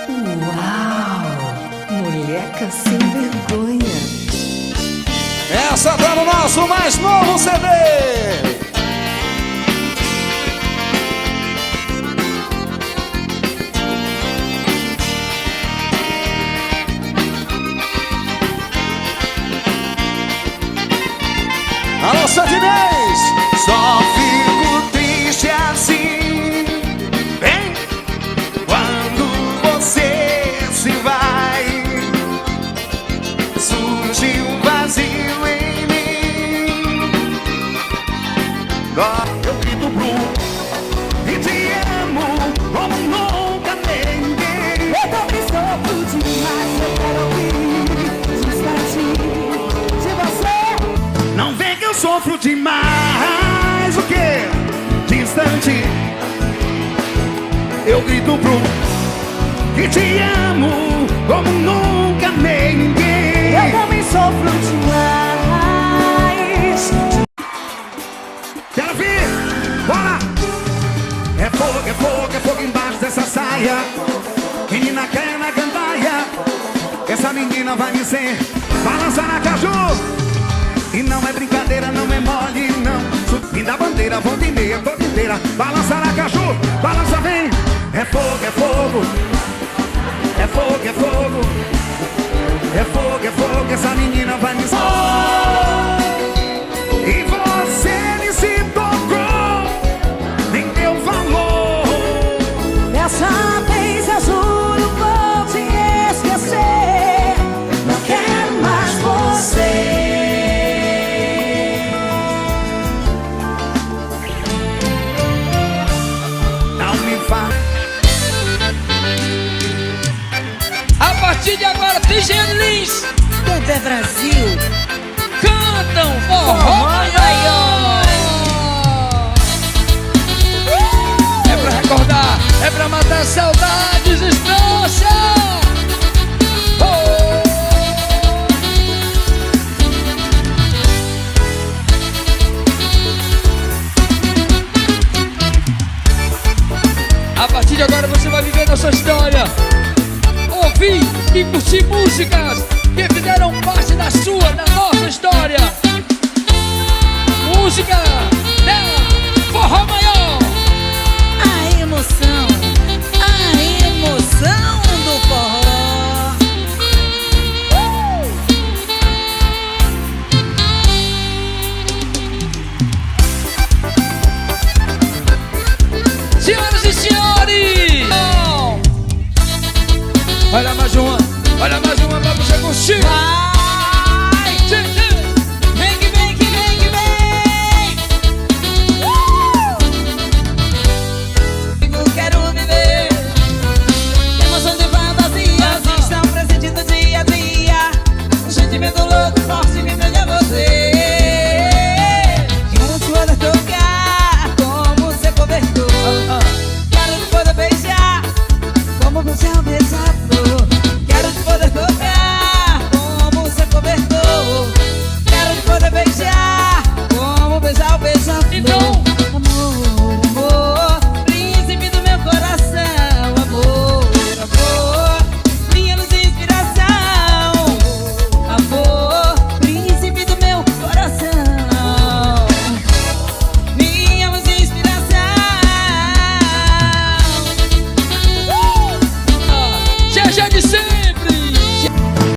Uau! Moleca sem vergonha. Essa tá no nosso mais novo CD. Alô, Sandinês! Só fico triste assim, bem, quando você se vai. Surge um vazio em mim. Eu grito pro e te amo como nunca ninguém. Eu também sofro demais, eu quero ouvir distante de você. Não vem que eu sofro demais, o quê? Distante. Eu grito pro que te amo como nunca ninguém. Eu também sofro demais. Quero ver, bora! É fogo embaixo dessa saia. Menina quer na gandaia. Essa menina vai me ser balançar na caju. E não é brincadeira, não é mole, não. Subindo a bandeira, volta e meia, toda inteira. Balança na caju, balança vem. É fogo, é fogo. É fogo, é fogo. É fogo, é fogo. Essa menina vai me... E você nem se tocou, nem deu valor. Dessa vez eu juro, vou te esquecer. Não quero mais você. A partir de agora tem Jeanny. Dede Brasil. Cantam forró maior. É pra recordar, é pra matar saudades, estância. A partir de agora você vai viver nossa história. Ouvir e curtir músicas que fizeram parte da sua, da nossa história. Música dela, forró maior. A emoção do forró. Senhoras e senhores, olha mais uma pra você curtir. Vai! Vem que vem que vem que vem! Eu quero viver emoção de fantasias estão presentes no dia a dia. Um sentimento louco, forte, me prende a você. Quero te poder tocar como ser cobertor. Quero te poder beijar como você é o beijar.